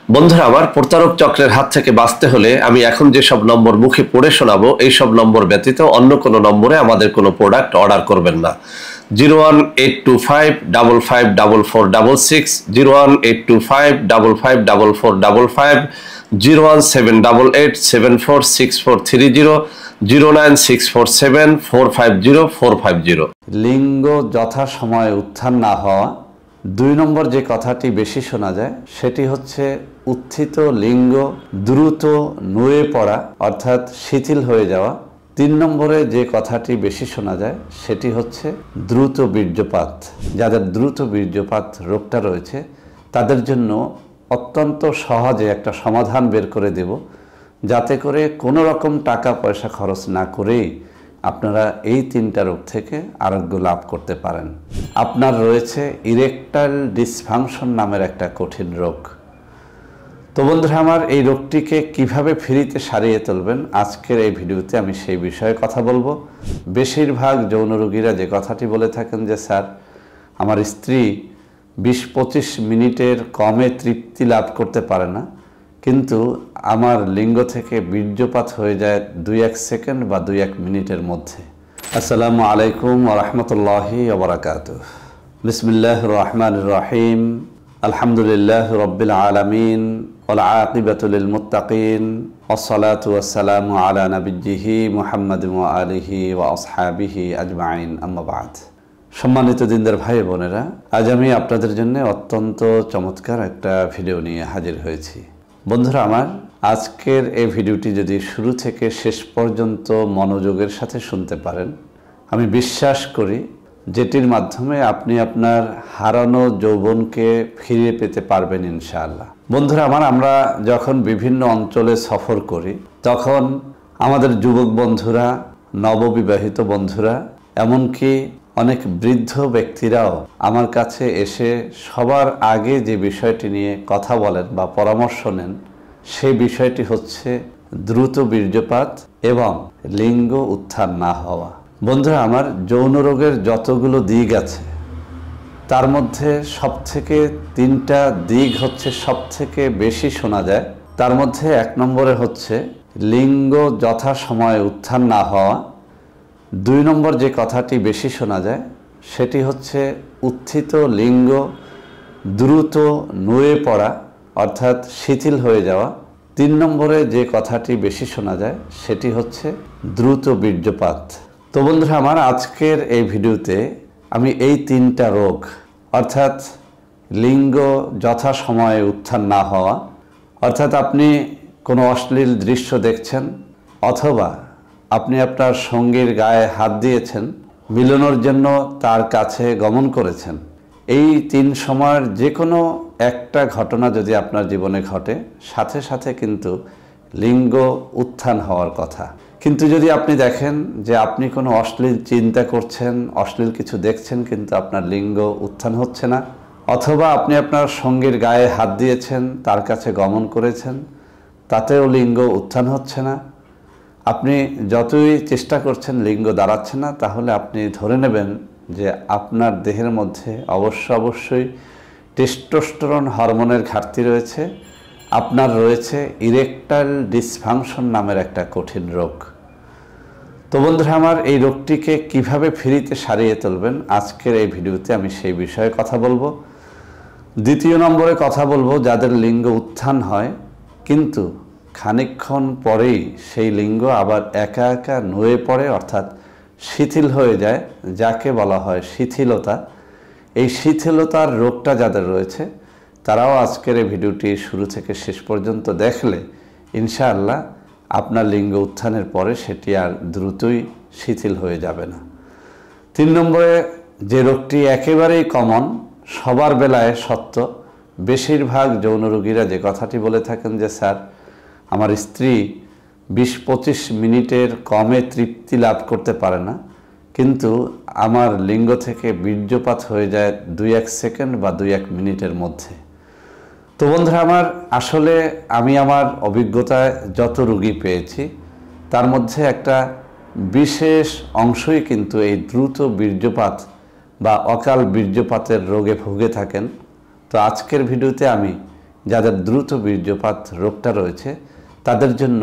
বন্ধুরা আমার, প্রতারক চক্রের হাত থেকে বাঁচতে হলে আমি এখন যে সব নম্বর মুখে পড়ে শোনাবো এই সব নম্বর ব্যতীত অন্য কোনো নম্বরে আমাদের কোনো প্রোডাক্ট অর্ডার করবেন না। 01825554466, 01825554455, 01788746430, 09647450450। লিঙ্গ যথাসময়ে উত্থান না হওয়া। 2 নম্বর যে কথাটি বেশি শোনা যায় সেটি হচ্ছে উত্থিত লিঙ্গ দ্রুত নুয়ে পড়া অর্থাৎ শিথিল হয়ে যাওয়া। 3 নম্বরে যে কথাটি বেশি শোনা যায় সেটি হচ্ছে দ্রুত বীর্যপাত। যাদের দ্রুত বীর্যপাত রোগটা রয়েছে তাদের জন্য অত্যন্ত সহজে একটা সমাধান বের করে দেব, যাতে করে কোনো রকম টাকা পয়সা খরচ না করেই আপনারা এই 3টা রোগ থেকে আরোগ্য লাভ করতে পারেন। আপনার রয়েছে ইরেকটাইল ডিসফাংশন নামের একটা কঠিন রোগ। তো বন্ধুরা আমার, এই রোগটিকে কিভাবে ফ্রিতে সারিয়ে তুলবেন আজকের এই ভিডিওতে আমি সেই বিষয়ে কথা বলবো। বেশিরভাগ যৌন রোগীরা যে কথাটি বলে থাকেন যে স্যার, আমার স্ত্রী 20-25 মিনিটের কমে তৃপ্তি লাভ করতে পারে না, কিন্তু আমার লিঙ্গ থেকে বীর্যপাত হয়ে যায় 2-1 সেকেন্ড বা 2-1 মিনিটের মধ্যে। আসসালামু আলাইকুম ওয়া রাহমাতুল্লাহি ওয়া বারাকাতুহু। বিসমিল্লাহির রহমানির রহিম। আলহামদুলিল্লাহি রাব্বিল আলামিন ওয়াল আকিবাতু লিল মুত্তাকিন ওয়াসসালাতু ওয়াসসালামু আলা নাবিয়্যিহি মুহাম্মাদিন ওয়া আলিহি ওয়া আসহাবিহি আজমাইন, আম্মা বা'দ। সম্মানিত দিনদার ভাই বোনেরা, আজ আমি আপনাদের জন্য অত্যন্ত চমৎকার একটা ভিডিও নিয়ে হাজির হয়েছি। বন্ধুরা আমার, আজকের এই ভিডিওটি যদি শুরু থেকে শেষ পর্যন্ত মনোযোগের সাথে শুনতে পারেন, আমি বিশ্বাস করি যেটির মাধ্যমে আপনি আপনার হারানো যৌবনকে ফিরে পেতে পারবেন ইনশাআল্লাহ। বন্ধুরা আমার, আমরা যখন বিভিন্ন অঞ্চলে সফর করি তখন আমাদের যুবক বন্ধুরা, নববিবাহিত বন্ধুরা, এমনকি অনেক বৃদ্ধ ব্যক্তিরাও আমার কাছে এসে সবার আগে যে বিষয়টি নিয়ে কথা বলেন বা পরামর্শ নেন সেই বিষয়টি হচ্ছে দ্রুত বীর্যপাত এবং লিঙ্গ উত্থান না হওয়া। বন্ধুরা আমার, যৌন রোগের যতগুলো দিক আছে তার মধ্যে সবথেকে 3টা দিক হচ্ছে সবথেকে বেশি শোনা যায়। তার মধ্যে 1 নম্বরে হচ্ছে লিঙ্গ যথাসময়ে উত্থান না হওয়া। 2 নম্বর যে কথাটি বেশি শোনা যায় সেটি হচ্ছে উত্থিত লিঙ্গ দ্রুত নুয়ে পড়া অর্থাৎ শিথিল হয়ে যাওয়া। 3 নম্বরে যে কথাটি বেশি শোনা যায় সেটি হচ্ছে দ্রুত বীর্যপাত। তো বন্ধুরা আমার, আজকের এই ভিডিওতে আমি এই 3টা রোগ অর্থাৎ লিঙ্গ যথাসময়ে উত্থান না হওয়া, অর্থাৎ আপনি কোনো অশ্লীল দৃশ্য দেখছেন অথবা আপনি আপনার সঙ্গীর গায়ে হাত দিয়েছেন, মিলনের জন্য তার কাছে গমন করেছেন, এই 3 সময়ের যে কোনো একটা ঘটনা যদি আপনার জীবনে ঘটে সাথে সাথে কিন্তু লিঙ্গ উত্থান হওয়ার কথা। কিন্তু যদি আপনি দেখেন যে আপনি কোনো অশ্লীল চিন্তা করছেন, অশ্লীল কিছু দেখছেন, কিন্তু আপনার লিঙ্গ উত্থান হচ্ছে না, অথবা আপনি আপনার সঙ্গীর গায়ে হাত দিয়েছেন, তার কাছে গমন করেছেন, তাতেও লিঙ্গ উত্থান হচ্ছে না, আপনি যতই চেষ্টা করছেন লিঙ্গ দাঁড়াচ্ছে না, তাহলে আপনি ধরে নেবেন যে আপনার দেহের মধ্যে অবশ্যই টেস্টোস্টেরন হরমোনের ঘাটতি রয়েছে, আপনার রয়েছে ইরেকটাইল ডিসফাংশন নামের একটা কঠিন রোগ। তো বন্ধুরা আমার, এই রোগটিকে কিভাবে ফ্রিতে সারিয়ে তুলবেন আজকের এই ভিডিওতে আমি সেই বিষয়ে কথা বলবো। 2 নম্বরে কথা বলবো যাদের লিঙ্গ উত্থান হয় কিন্তু খানিকক্ষণ পরেই সেই লিঙ্গ আবার একা একা নুয়ে পড়ে অর্থাৎ শিথিল হয়ে যায়, যাকে বলা হয় শিথিলতা। এই শিথিলতার রোগটা যাদের রয়েছে তারাও আজকের এই ভিডিওটি শুরু থেকে শেষ পর্যন্ত দেখলে ইনশাআল্লাহ আপনার লিঙ্গ উত্থানের পরে সেটি আর দ্রুতই শিথিল হয়ে যাবে না। 3 নম্বরে যে রোগটি একেবারেই কমন, সবার বেলায় সত্য, বেশিরভাগ যৌন রোগীরা যে কথাটি বলে থাকেন যে স্যার, আমার স্ত্রী 20-25 মিনিটের কমে তৃপ্তি লাভ করতে পারে না, কিন্তু আমার লিঙ্গ থেকে বীর্যপাত হয়ে যায় 2-1 সেকেন্ড বা 2-1 মিনিটের মধ্যে। তো বন্ধুরা আমার, আসলে আমি আমার অভিজ্ঞতায় যত রোগী পেয়েছি তার মধ্যে একটা বিশেষ অংশই কিন্তু এই দ্রুত বীর্যপাত বা অকাল বীর্যপাতের রোগে ভুগে থাকেন। তো আজকের ভিডিওতে আমি যাদের দ্রুত বীর্যপাত রোগটা রয়েছে তাদের জন্য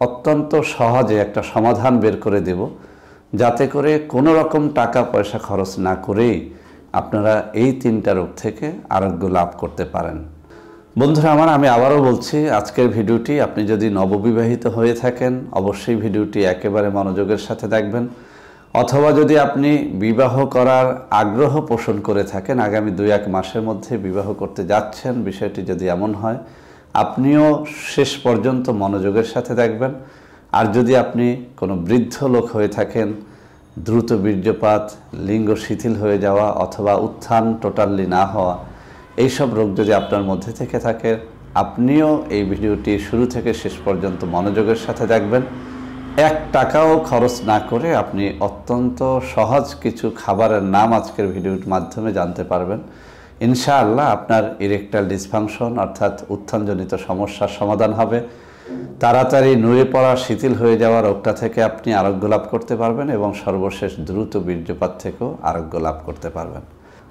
অত্যন্ত সহজে একটা সমাধান বের করে দেব, যাতে করে কোনো রকম টাকা পয়সা খরচ না করেই আপনারা এই 3টা রোগ থেকে আরোগ্য লাভ করতে পারেন। বন্ধুরা আমার, আমি আবারও বলছি, আজকের ভিডিওটি আপনি যদি নববিবাহিত হয়ে থাকেন অবশ্যই ভিডিওটি একেবারে মনোযোগের সাথে দেখবেন, অথবা যদি আপনি বিবাহ করার আগ্রহ পোষণ করে থাকেন, আগামী 2-1 মাসের মধ্যে বিবাহ করতে যাচ্ছেন, বিষয়টি যদি এমন হয় আপনিও শেষ পর্যন্ত মনোযোগের সাথে দেখবেন। আর যদি আপনি কোনো বৃদ্ধ লোক হয়ে থাকেন, দ্রুত বীর্যপাত, লিঙ্গ শিথিল হয়ে যাওয়া অথবা উত্থান টোটালি না হওয়া, এইসব রোগ যদি আপনার মধ্যে থেকে থাকে আপনিও এই ভিডিওটি শুরু থেকে শেষ পর্যন্ত মনোযোগের সাথে দেখবেন। 1 টাকাও খরচ না করে আপনি অত্যন্ত সহজ কিছু খাবারের নাম আজকের ভিডিওর মাধ্যমে জানতে পারবেন। ইনশাআল্লাহ আপনার ইরেকটাইল ডিসফাংশন অর্থাৎ উত্থানজনিত সমস্যার সমাধান হবে, তাড়াতাড়ি নুয়ে পড়া, শিথিল হয়ে যাওয়া রোগটা থেকে আপনি আরোগ্য লাভ করতে পারবেন এবং সর্বশেষ দ্রুত বীর্যপাত থেকেও আরোগ্য লাভ করতে পারবেন।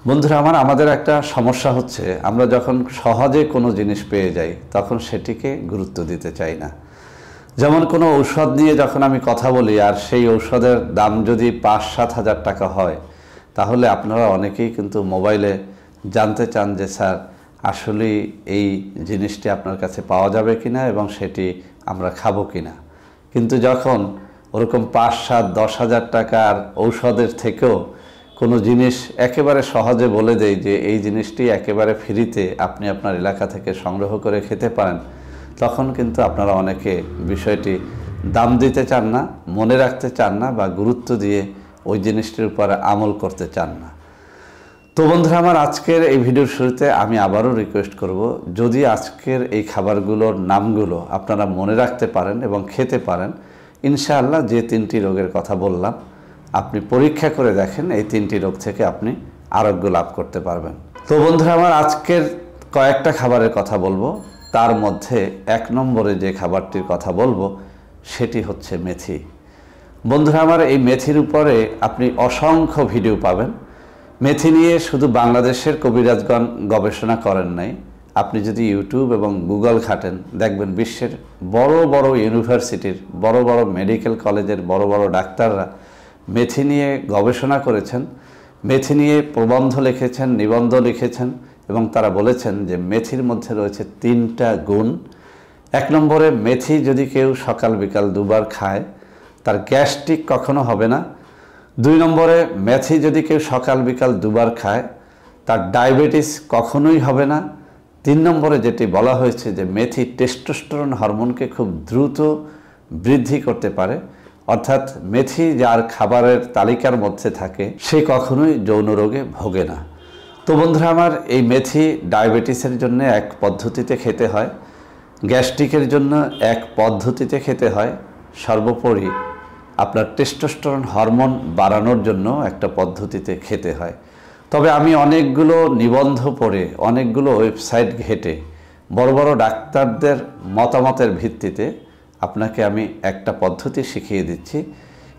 বন্ধুরা আমার, আমাদের একটা সমস্যা হচ্ছে আমরা যখন সহজে কোনো জিনিস পেয়ে যাই তখন সেটিকে গুরুত্ব দিতে চাই না। যেমন কোনো ঔষধ নিয়ে যখন আমি কথা বলি আর সেই ঔষধের দাম যদি 5-7 হাজার টাকা হয়, তাহলে আপনারা অনেকেই কিন্তু মোবাইলে জানতে চান যে স্যার আসলে এই জিনিসটি আপনার কাছে পাওয়া যাবে কিনা এবং সেটি আমরা খাবো কিনা। কিন্তু যখন ওরকম 5-7-10 হাজার টাকার ঔষধের থেকেও কোনো জিনিস একেবারে সহজে বলে দেয় যে এই জিনিসটি একেবারে ফ্রিতে আপনি আপনার এলাকা থেকে সংগ্রহ করে খেতে পারেন, তখন কিন্তু আপনারা অনেকে বিষয়টি দাম দিতে চান না, মনে রাখতে চান না বা গুরুত্ব দিয়ে ওই জিনিসটির উপর আমল করতে চান না। তো বন্ধুরা আমার, আজকের এই ভিডিওর শুরুতে আমি আবারও রিকোয়েস্ট করব, যদি আজকের এই খাবারগুলোর নামগুলো আপনারা মনে রাখতে পারেন এবং খেতে পারেন, ইনশাআল্লাহ যে 3টি রোগের কথা বললাম আপনি পরীক্ষা করে দেখেন, এই 3টি রোগ থেকে আপনি আরোগ্য লাভ করতে পারবেন। তো বন্ধুরা আমার, আজকের কয়েকটা খাবারের কথা বলবো, তার মধ্যে 1 নম্বরে যে খাবারটির কথা বলবো সেটি হচ্ছে মেথি। বন্ধুরা আমার, এই মেথির উপরে আপনি অসংখ্য ভিডিও পাবেন। মেথি নিয়ে শুধু বাংলাদেশের কবিরাজগণ গবেষণা করেন নাই, আপনি যদি ইউটিউব এবং গুগল ঘাটেন দেখবেন বিশ্বের বড় বড় ইউনিভার্সিটির, বড় বড় মেডিকেল কলেজের বড় বড় ডাক্তাররা মেথি নিয়ে গবেষণা করেছেন, মেথি নিয়ে প্রবন্ধ লিখেছেন, নিবন্ধ লিখেছেন এবং তারা বলেছেন যে মেথির মধ্যে রয়েছে 3টা গুণ। 1 নম্বরে, মেথি যদি কেউ সকাল বিকাল 2 বার খায় তার গ্যাস্ট্রিক কখনো হবে না। 2 নম্বরে, মেথি যদি কেউ সকাল বিকাল 2 বার খায় তার ডায়াবেটিস কখনোই হবে না। 3 নম্বরে যেটি বলা হয়েছে যে মেথি টেস্টোস্টেরন হরমোনকে খুব দ্রুত বৃদ্ধি করতে পারে, অর্থাৎ মেথি যার খাবারের তালিকার মধ্যে থাকে সে কখনোই যৌন রোগে ভোগে না। তো বন্ধুরা আমার, এই মেথি ডায়াবেটিসের জন্য এক পদ্ধতিতে খেতে হয়, গ্যাস্ট্রিকের জন্য এক পদ্ধতিতে খেতে হয়, সর্বোপরি আপনার টেস্টোস্টেরন হরমোন বাড়ানোর জন্য একটা পদ্ধতিতে খেতে হয়। তবে আমি অনেকগুলো নিবন্ধ পড়ে, অনেকগুলো ওয়েবসাইট ঘেটে, বড় বড় ডাক্তারদের মতামতের ভিত্তিতে আপনাকে আমি একটা পদ্ধতি শিখিয়ে দিচ্ছি।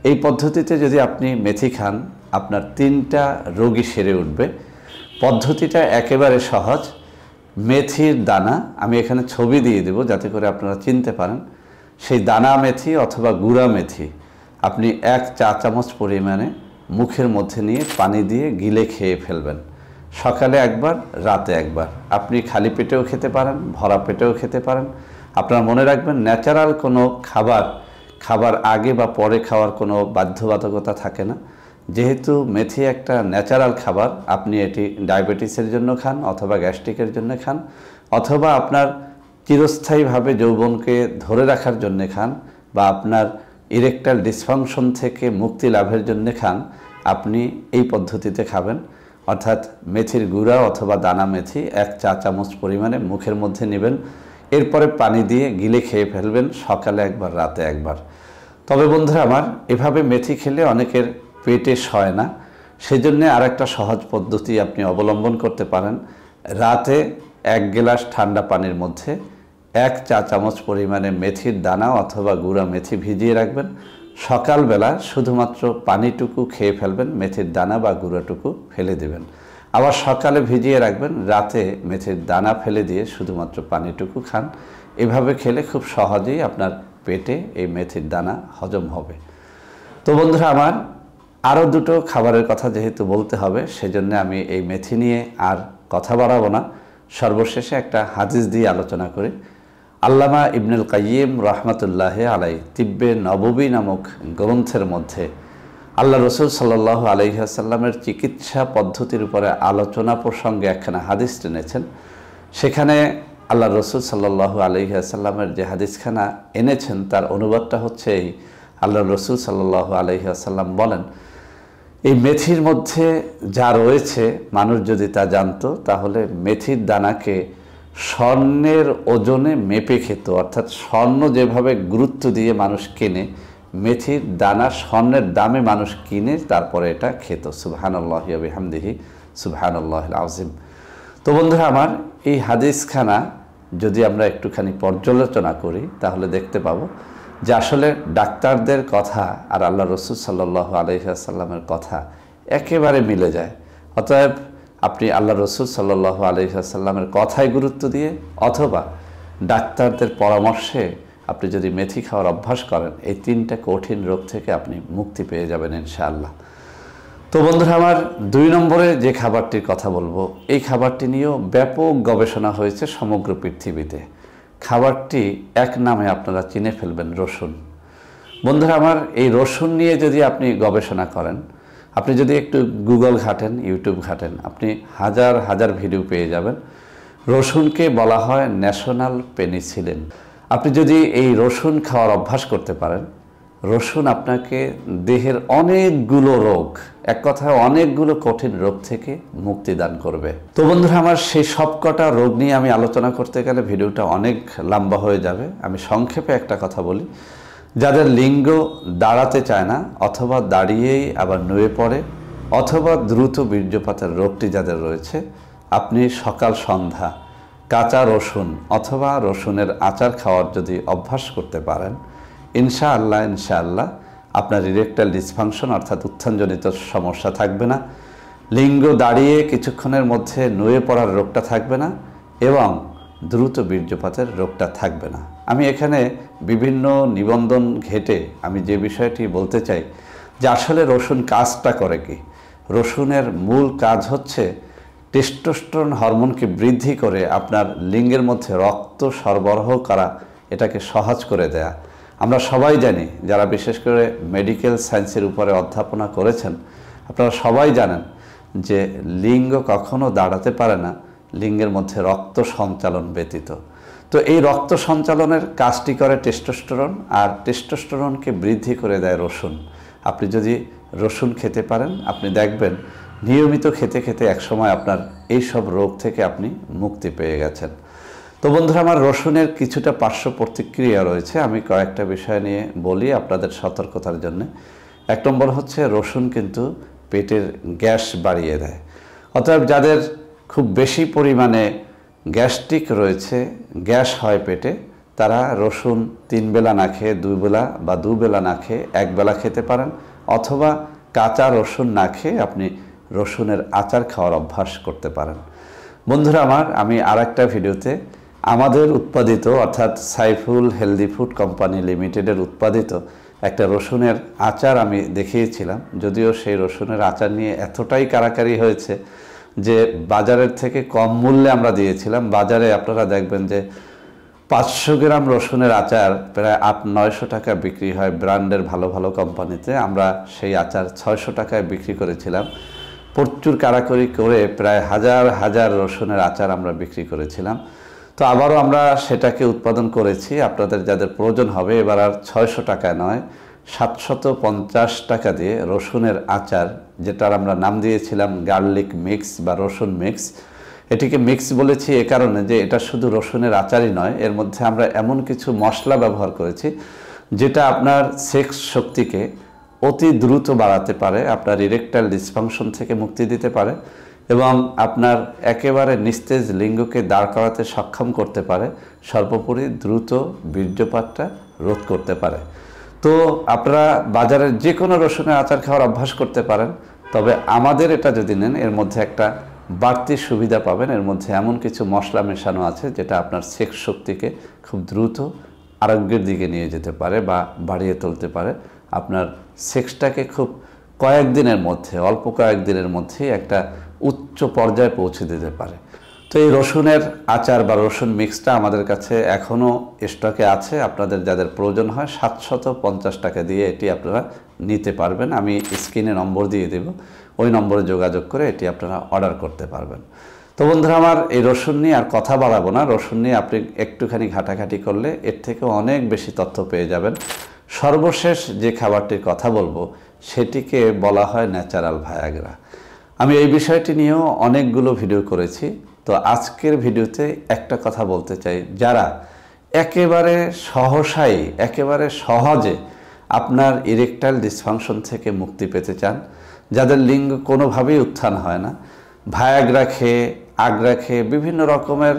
এই পদ্ধতিতে যদি আপনি মেথি খান আপনার 3টা রোগই সেরে উঠবে। পদ্ধতিটা একেবারে সহজ। মেথির দানা, আমি এখানে ছবি দিয়ে দেব যাতে করে আপনারা চিনতে পারেন, সেই দানা মেথি অথবা গুঁড়া মেথি আপনি 1 চা চামচ পরিমাণে মুখের মধ্যে নিয়ে পানি দিয়ে গিলে খেয়ে ফেলবেন। সকালে একবার, রাতে একবার। আপনি খালি পেটেও খেতে পারেন, ভরা পেটেও খেতে পারেন। আপনারা মনে রাখবেন, ন্যাচারাল কোনো খাবার আগে বা পরে খাওয়ার কোনো বাধ্যবাধকতা থাকে না। যেহেতু মেথি একটা ন্যাচারাল খাবার, আপনি এটি ডায়াবেটিসের জন্য খান অথবা গ্যাস্ট্রিকের জন্য খান অথবা আপনার চিরস্থায়ীভাবে যৌবনকে ধরে রাখার জন্য খান বা আপনার ইরেকটাইল ডিসফাংশন থেকে মুক্তি লাভের জন্য খান, আপনি এই পদ্ধতিতে খাবেন। অর্থাৎ মেথির গুঁড়া অথবা দানা মেথি 1 চা চামচ পরিমাণে মুখের মধ্যে নেবেন, এরপরে পানি দিয়ে গিলে খেয়ে ফেলবেন, সকালে একবার, রাতে একবার। তবে বন্ধুরা আমার, এভাবে মেথি খেলে অনেকের পেটে সয় না, সেজন্য আরেকটা সহজ পদ্ধতি আপনি অবলম্বন করতে পারেন। রাতে 1 গ্লাস ঠান্ডা পানির মধ্যে 1 চা চামচ পরিমাণে মেথির দানা অথবা গুঁড়া মেথি ভিজিয়ে রাখবেন, সকালবেলা শুধুমাত্র পানিটুকু খেয়ে ফেলবেন, মেথির দানা বা গুঁড়াটুকু ফেলে দেবেন। আবার সকালে ভিজিয়ে রাখবেন, রাতে মেথির দানা ফেলে দিয়ে শুধুমাত্র পানিটুকু খান। এভাবে খেলে খুব সহজেই আপনার পেটে এই মেথির দানা হজম হবে। তো বন্ধুরা আমার আরও দুটো খাবারের কথা যেহেতু বলতে হবে, সেজন্য আমি এই মেথি নিয়ে আর কথা বাড়াবো না। সর্বশেষে একটা হাদিস দিয়ে আলোচনা করি। আল্লামা ইবনুল কাইয়িম রহমতুল্লাহ আলাই তিব্বে নববী নামক গ্রন্থের মধ্যে আল্লাহ রসুল সাল্লাল্লাহু আলাইহি ওয়াসাল্লামের চিকিৎসা পদ্ধতির উপরে আলোচনা প্রসঙ্গে একখানা হাদিস টেনেছেন। সেখানে আল্লাহ রসুল সাল্লাল্লাহু আলাইহি ওয়াসাল্লামের যে হাদিসখানা এনেছেন তার অনুবাদটা হচ্ছে এই। আল্লাহ রসুল সাল্লাল্লাহু আলাইহি ওয়াসাল্লাম বলেন, এই মেথির মধ্যে যা রয়েছে মানুষ যদি তা জানতো তাহলে মেথির দানাকে স্বর্ণের ওজনে মেপে খেত। অর্থাৎ স্বর্ণ যেভাবে গুরুত্ব দিয়ে মানুষ কেনে, মেথির দানা স্বর্ণের দামে মানুষ কিনে তারপরে এটা খেত। সুবহানাল্লাহি ওয়া বিহামদিহি সুবহানাল্লাহিল আযীম। তো বন্ধুরা আমার এই হাদিসখানা যদি আমরা একটুখানি পর্যালোচনা করি তাহলে দেখতে পাবো যে আসলে ডাক্তারদের কথা আর আল্লাহ রসুল সাল্লাল্লাহু আলাইহি ওয়াসাল্লামের কথা একেবারে মিলে যায়। অতএব আপনি আল্লাহ রসুল সাল্লাল্লাহু আলাইহি ওয়াসাল্লামের কথায় গুরুত্ব দিয়ে অথবা ডাক্তারদের পরামর্শে আপনি যদি মেথি খাওয়ার অভ্যাস করেন, এই তিনটা কঠিন রোগ থেকে আপনি মুক্তি পেয়ে যাবেন ইনশাআল্লাহ। তো বন্ধুরা আমার 2 নম্বরে যে খাবারটির কথা বলবো, এই খাবারটি নিয়েও ব্যাপক গবেষণা হয়েছে সমগ্র পৃথিবীতে। খাবারটি এক নামে আপনারা চিনে ফেলবেন, রসুন। বন্ধুরা আমার এই রসুন নিয়ে যদি আপনি গবেষণা করেন, আপনি যদি একটু গুগল ঘাটেন, ইউটিউব ঘাটেন, আপনি হাজার হাজার ভিডিও পেয়ে যাবেন। রসুনকে বলা হয় ন্যাশনাল পেনিসিলিন। আপনি যদি এই রসুন খাওয়ার অভ্যাস করতে পারেন, রসুন আপনাকে দেহের অনেকগুলো রোগ, এক কথায় অনেকগুলো কঠিন রোগ থেকে মুক্তি দান করবে। তো বন্ধুরা আমার সেই সবকটা রোগ নিয়ে আমি আলোচনা করতে গেলে ভিডিওটা অনেক লম্বা হয়ে যাবে। আমি সংক্ষেপে একটা কথা বলি, যাদের লিঙ্গ দাঁড়াতে চায় না অথবা দাঁড়িয়েই আবার নুয়ে পড়ে অথবা দ্রুত বীর্যপাতের রোগটি যাদের রয়েছে, আপনি সকাল সন্ধ্যা কাঁচা রসুন অথবা রসুনের আচার খাওয়ার যদি অভ্যাস করতে পারেন, ইনশাআল্লাহ আপনার ইরেকটাইল ডিসফাংশন অর্থাৎ উত্থানজনিত সমস্যা থাকবে না, লিঙ্গ দাঁড়িয়ে কিছুক্ষণের মধ্যে নুয়ে পড়ার রোগটা থাকবে না এবং দ্রুত বীর্যপাতের রোগটা থাকবে না। আমি এখানে বিভিন্ন নিবন্ধন ঘেটে আমি যে বিষয়টি বলতে চাই যে আসলে রসুন কাজটা করে কি। রসুনের মূল কাজ হচ্ছে টেস্টোস্টেরন হরমোনকে বৃদ্ধি করে আপনার লিঙ্গের মধ্যে রক্ত সরবরাহ করা, এটাকে সহজ করে দেয়া। আমরা সবাই জানি, যারা বিশেষ করে মেডিকেল সায়েন্সের উপরে অধ্যাপনা করেছেন, আপনারা সবাই জানেন যে লিঙ্গ কখনো দাঁড়াতে পারে না লিঙ্গের মধ্যে রক্ত সঞ্চালন ব্যতীত। তো এই রক্ত সঞ্চালনের কাজটি করে টেস্টোস্টেরন, আর টেস্টোস্টেরনকে বৃদ্ধি করে দেয় রসুন। আপনি যদি রসুন খেতে পারেন, আপনি দেখবেন নিয়মিত খেতে খেতে একসময় আপনার এই সব রোগ থেকে আপনি মুক্তি পেয়ে গেছেন। তো বন্ধুরা আমার রসুনের কিছুটা পার্শ্ব প্রতিক্রিয়া রয়েছে, আমি কয়েকটা বিষয় নিয়ে বলি আপনাদের সতর্কতার জন্য। 1 নম্বর হচ্ছে রসুন কিন্তু পেটের গ্যাস বাড়িয়ে দেয়। অতএব যাদের খুব বেশি পরিমাণে গ্যাস্ট্রিক রয়েছে, গ্যাস হয় পেটে, তারা রসুন 3 বেলা না খেয়ে 2 বেলা বা 2 বেলা না খেয়ে 1 বেলা খেতে পারেন, অথবা কাঁচা রসুন না খেয়ে আপনি রসুনের আচার খাওয়ার অভ্যাস করতে পারেন। বন্ধুরা আমার আমি আরেকটা ভিডিওতে আমাদের উৎপাদিত অর্থাৎ সাইফুল হেলদি ফুড কোম্পানি লিমিটেডের উৎপাদিত একটা রসুনের আচার আমি দেখিয়েছিলাম। যদিও সেই রসুনের আচার নিয়ে এতটাই কারাকারি হয়েছে যে বাজারের থেকে কম মূল্যে আমরা দিয়েছিলাম। বাজারে আপনারা দেখবেন যে 500 গ্রাম রসুনের আচার প্রায় 800-900 টাকা বিক্রি হয় ব্র্যান্ডের ভালো ভালো কোম্পানিতে। আমরা সেই আচার 600 টাকায় বিক্রি করেছিলাম। প্রচুর কারাকারি করে প্রায় হাজার হাজার রসুনের আচার আমরা বিক্রি করেছিলাম। তো আবারও আমরা সেটাকে উৎপাদন করেছি। আপনাদের যাদের প্রয়োজন হবে, এবার আর 600 টাকায় নয় 750 টাকা দিয়ে রসুনের আচার, যেটার আমরা নাম দিয়েছিলাম গার্লিক মিক্স বা রসুন মিক্স। এটিকে মিক্স বলেছি এ কারণে যে এটা শুধু রসুনের আচারই নয়, এর মধ্যে আমরা এমন কিছু মশলা ব্যবহার করেছি যেটা আপনার সেক্স শক্তিকে অতি দ্রুত বাড়াতে পারে, আপনার ইরেকটাইল ডিসফাংশন থেকে মুক্তি দিতে পারে এবং আপনার একেবারে নিস্তেজ লিঙ্গকে দাঁড় করাতে সক্ষম করতে পারে, সর্বোপরি দ্রুত বীর্যপাতটা রোধ করতে পারে। তো আপনারা বাজারের যে কোনো রসুনের আচার খাওয়ার অভ্যাস করতে পারেন, তবে আমাদের এটা যদি নেন এর মধ্যে একটা বাড়তি সুবিধা পাবেন। এর মধ্যে এমন কিছু মশলা মেশানো আছে যেটা আপনার সেক্স শক্তিকে খুব দ্রুত আরোগ্যের দিকে নিয়ে যেতে পারে বা বাড়িয়ে তুলতে পারে। আপনার সেক্সটাকে খুব কয়েকদিনের মধ্যে, অল্প কয়েকদিনের মধ্যেই একটা উচ্চ পর্যায়ে পৌঁছে দিতে পারে। তো এই রসুনের আচার বা রসুন মিক্সটা আমাদের কাছে এখনও স্টকে আছে। আপনাদের যাদের প্রয়োজন হয় 750 টাকা দিয়ে এটি আপনারা নিতে পারবেন। আমি স্ক্রিনে নম্বর দিয়ে দেব, ওই নম্বরে যোগাযোগ করে এটি আপনারা অর্ডার করতে পারবেন। তো বন্ধুরা আমার, এই রসুন নিয়ে আর কথা বাড়াবো না। রসুন নিয়ে আপনি একটুখানি ঘাটাঘাটি করলে এর থেকে অনেক বেশি তথ্য পেয়ে যাবেন। সর্বশেষ যে খাবারটির কথা বলবো সেটিকে বলা হয় ন্যাচারাল ভায়াগ্রা। আমি এই বিষয়টি নিয়েও অনেকগুলো ভিডিও করেছি। তো আজকের ভিডিওতে একটা কথা বলতে চাই, যারা একেবারে সহসাই, একেবারে সহজে আপনার ইরেকটাইল ডিসফাংশন থেকে মুক্তি পেতে চান, যাদের লিঙ্গ কোনোভাবেই উত্থান হয় না, ভায়াগ্রা খেয়ে, আগ্রা খেয়ে, বিভিন্ন রকমের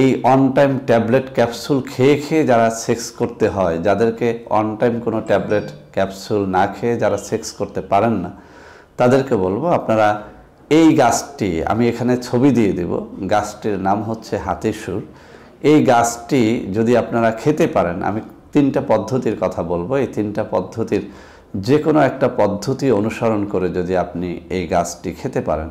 এই অন টাইম ট্যাবলেট ক্যাপসুল খেয়ে খেয়ে যারা সেক্স করতে হয়, যাদেরকে অন টাইম কোনো ট্যাবলেট ক্যাপসুল না খেয়ে যারা সেক্স করতে পারেন না, তাদেরকে বলবো আপনারা এই গাছটি, আমি এখানে ছবি দিয়ে দেব, গাছটির নাম হচ্ছে হাতিসুর। এই গাছটি যদি আপনারা খেতে পারেন, আমি 3টা পদ্ধতির কথা বলবো, এই 3টা পদ্ধতির যে কোনো একটা পদ্ধতি অনুসরণ করে যদি আপনি এই গাছটি খেতে পারেন,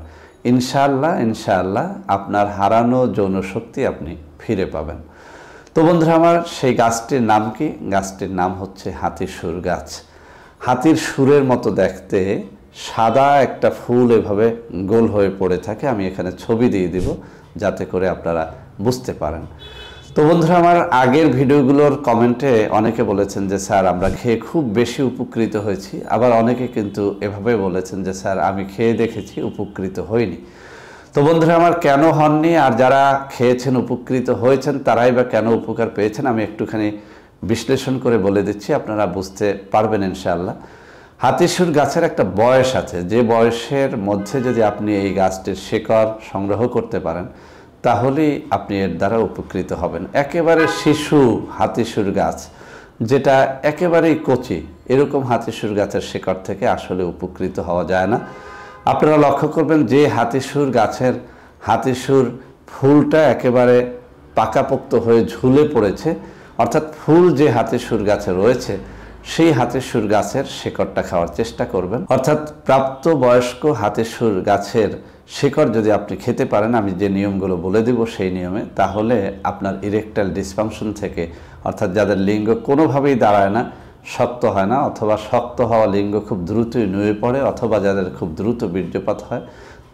ইনশাআল্লাহ আপনার হারানো যৌন শক্তি আপনি ফিরে পাবেন। তো বন্ধুরা আমার, সেই গাছটির নাম কি? গাছটির নাম হচ্ছে হাতিসুর গাছ। হাতির সুরের মতো দেখতে, সাদা একটা ফুল এভাবে গোল হয়ে পড়ে থাকে। আমি এখানে ছবি দিয়ে দিব যাতে করে আপনারা বুঝতে পারেন। তো বন্ধুরা আমার, আগের ভিডিওগুলোর কমেন্টে অনেকে বলেছেন যে স্যার আমরা খেয়ে খুব বেশি উপকৃত হয়েছি, আবার অনেকে কিন্তু এভাবে বলেছেন যে স্যার আমি খেয়ে দেখেছি উপকৃত হইনি। তো বন্ধুরা আমার, কেন হননি আর যারা খেয়েছেন উপকৃত হয়েছেন তারাই বা কেন উপকার পেয়েছেন আমি একটুখানি বিশ্লেষণ করে বলে দিচ্ছি, আপনারা বুঝতে পারবেন ইনশাআল্লাহ। হাতিসুর গাছের একটা বয়স আছে, যে বয়সের মধ্যে যদি আপনি এই গাছটির শিকড় সংগ্রহ করতে পারেন তাহলেই আপনি এর দ্বারা উপকৃত হবেন। একেবারে শিশু হাতিসুর গাছ, যেটা একেবারেই কচি, এরকম হাতিসুর গাছের শিকড় থেকে আসলে উপকৃত হওয়া যায় না। আপনারা লক্ষ্য করবেন যে হাতিসুর গাছের হাতিসুর ফুলটা একেবারে পাকাপোক্ত হয়ে ঝুলে পড়েছে, অর্থাৎ ফুল যে হাতিসুর গাছে রয়েছে সেই হাতিসুর গাছের শিকড়টা খাওয়ার চেষ্টা করবেন। অর্থাৎ প্রাপ্তবয়স্ক হাতিসুর গাছের শিকড় যদি আপনি খেতে পারেন, আমি যে নিয়মগুলো বলে দিব সেই নিয়মে, তাহলে আপনার ইরেকটাইল ডিসফাংশন থেকে, অর্থাৎ যাদের লিঙ্গ কোনোভাবেই দাঁড়ায় না, শক্ত হয় না, অথবা শক্ত হওয়া লিঙ্গ খুব দ্রুতই নুয়ে পড়ে, অথবা যাদের খুব দ্রুত বীর্যপাত হয়,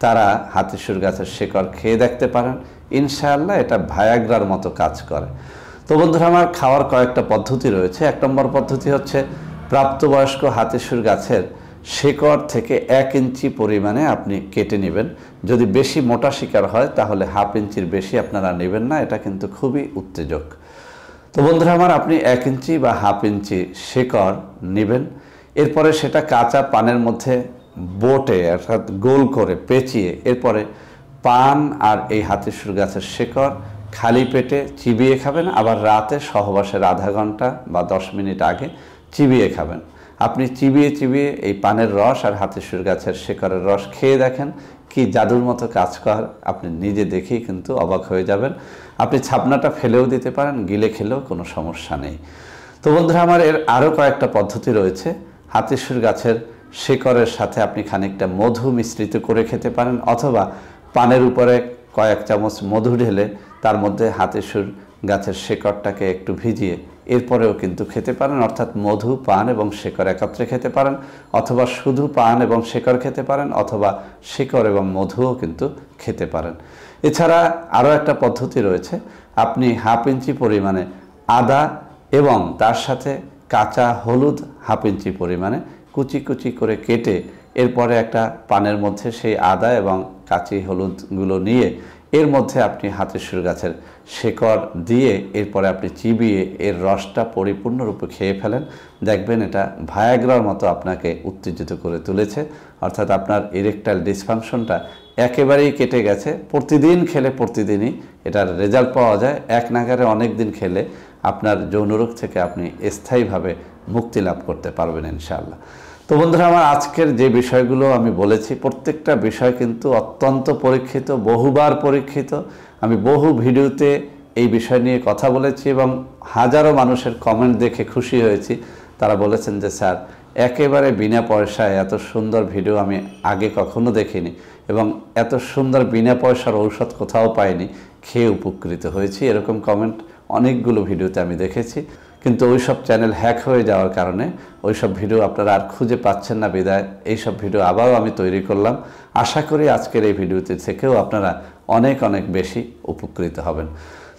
তারা হাতিসুর গাছের শিকড় খেয়ে দেখতে পারেন। ইনশাআল্লাহ এটা ভায়াগ্রার মতো কাজ করে। তো বন্ধুরা আমার, খাওয়ার কয়েকটা পদ্ধতি রয়েছে। 1 নম্বর পদ্ধতি হচ্ছে প্রাপ্তবয়স্ক হাতিসুর গাছের শিকড় থেকে 1 ইঞ্চি পরিমাণে আপনি কেটে নেবেন। যদি বেশি মোটা শিকড় হয় তাহলে 1/2 ইঞ্চির বেশি আপনারা নেবেন না, এটা কিন্তু খুবই উত্তেজক। তো বন্ধুরা আমার, আপনি 1 ইঞ্চি বা 1/2 ইঞ্চি শিকড় নেবেন। এরপরে সেটা কাঁচা পানের মধ্যে বোটে অর্থাৎ গোল করে পেঁচিয়ে, এরপরে পান আর এই হাতিসুর গাছের শিকড় খালি পেটে চিবিয়ে খাবেন। আবার রাতে সহবাসের আধা ঘন্টা বা 10 মিনিট আগে চিবিয়ে খাবেন। আপনি চিবিয়ে চিবিয়ে এই পানের রস আর হাতিসুর গাছের শিকড়ের রস খেয়ে দেখেন, কি জাদুর মতো কাজ কর, আপনি নিজে দেখেই কিন্তু অবাক হয়ে যাবেন। আপনি ছাপনাটা ফেলেও দিতে পারেন, গিলে খেলেও কোনো সমস্যা নেই। তো বন্ধুরা আমার, এর আরও কয়েকটা পদ্ধতি রয়েছে। হাতিসুর গাছের শিকড়ের সাথে আপনি খানিকটা মধু মিশ্রিত করে খেতে পারেন, অথবা পানের উপরে কয়েক চামচ মধু ঢেলে তার মধ্যে হাতিসুর গাছের শিকড়টাকে একটু ভিজিয়ে এরপরেও কিন্তু খেতে পারেন। অর্থাৎ মধু, পান এবং শিকড় একত্রে খেতে পারেন, অথবা শুধু পান এবং শিকড় খেতে পারেন, অথবা শিকড় এবং মধুও কিন্তু খেতে পারেন। এছাড়া আরও একটা পদ্ধতি রয়েছে, আপনি 1/2 ইঞ্চি পরিমাণে আদা এবং তার সাথে কাঁচা হলুদ 1/2 ইঞ্চি পরিমাণে কুচি কুচি করে কেটে, এরপরে একটা পানের মধ্যে সেই আদা এবং কাঁচি হলুদগুলো নিয়ে এর মধ্যে আপনি হাতিসুর গাছের শিকড় দিয়ে এরপরে আপনি চিবিয়ে এর রসটা পরিপূর্ণরূপে খেয়ে ফেলেন, দেখবেন এটা ভায়াগ্রার মতো আপনাকে উত্তেজিত করে তুলেছে। অর্থাৎ আপনার ইরেকটাইল ডিসফাংশনটা একেবারেই কেটে গেছে। প্রতিদিন খেলে প্রতিদিনই এটার রেজাল্ট পাওয়া যায়। এক নাগারে অনেক দিন খেলে আপনার যৌনরোগ থেকে আপনি স্থায়ীভাবে মুক্তি লাভ করতে পারবেন ইনশাআল্লাহ। তো বন্ধুরা, আমার আজকের যে বিষয়গুলো আমি বলেছি প্রত্যেকটা বিষয় কিন্তু অত্যন্ত পরীক্ষিত, বহুবার পরীক্ষিত। আমি বহু ভিডিওতে এই বিষয় নিয়ে কথা বলেছি এবং হাজারো মানুষের কমেন্ট দেখে খুশি হয়েছি। তারা বলেছেন যে স্যার, একেবারে বিনা পয়সায় এত সুন্দর ভিডিও আমি আগে কখনো দেখিনি এবং এত সুন্দর বিনা পয়সার ঔষধ কোথাও পাইনি, খেয়ে উপকৃত হয়েছি। এরকম কমেন্ট অনেকগুলো ভিডিওতে আমি দেখেছি, কিন্তু ওই সব চ্যানেল হ্যাক হয়ে যাওয়ার কারণে ওই সব ভিডিও আপনারা আর খুঁজে পাচ্ছেন না, বিদায় এই সব ভিডিও আবারও আমি তৈরি করলাম। আশা করি আজকের এই ভিডিওতে থেকেও আপনারা অনেক অনেক বেশি উপকৃত হবেন।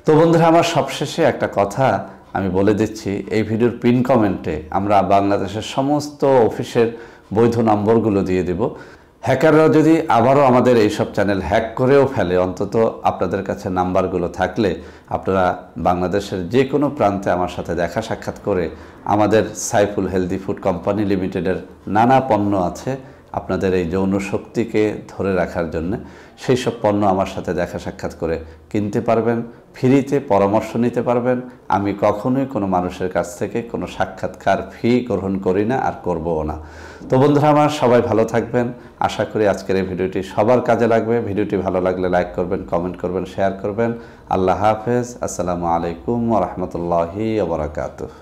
তো বন্ধুরা, আমার সবশেষে একটা কথা আমি বলে দিচ্ছি, এই ভিডিওর পিন কমেন্টে আমরা বাংলাদেশের সমস্ত অফিসের বৈধ নম্বরগুলো দিয়ে দেব। হ্যাকাররা যদি আবারও আমাদের এই সব চ্যানেল হ্যাক করেও ফেলে, অন্তত আপনাদের কাছে নাম্বারগুলো থাকলে আপনারা বাংলাদেশের যে কোনো প্রান্তে আমার সাথে দেখা সাক্ষাৎ করে আমাদের সাইফুল হেলদি ফুড কোম্পানি লিমিটেডের নানা পণ্য আছে আপনাদের এই যৌন শক্তিকে ধরে রাখার জন্য, সেই সব পণ্য আমার সাথে দেখা সাক্ষাৎ করে কিনতে পারবেন, ফ্রিতে পরামর্শ নিতে পারবেন। আমি কখনোই কোনো মানুষের কাছ থেকে কোনো সাক্ষাৎকার ফি গ্রহণ করি না, আর করবও না। তো বন্ধুরা আমার, সবাই ভালো থাকবেন। আশা করি আজকের এই ভিডিওটি সবার কাজে লাগবে। ভিডিওটি ভালো লাগলে লাইক করবেন, কমেন্ট করবেন, শেয়ার করবেন। আল্লাহ হাফেজ। আসসালামু আলাইকুম ওয়া রাহমাতুল্লাহি ওয়া বারাকাতুহু।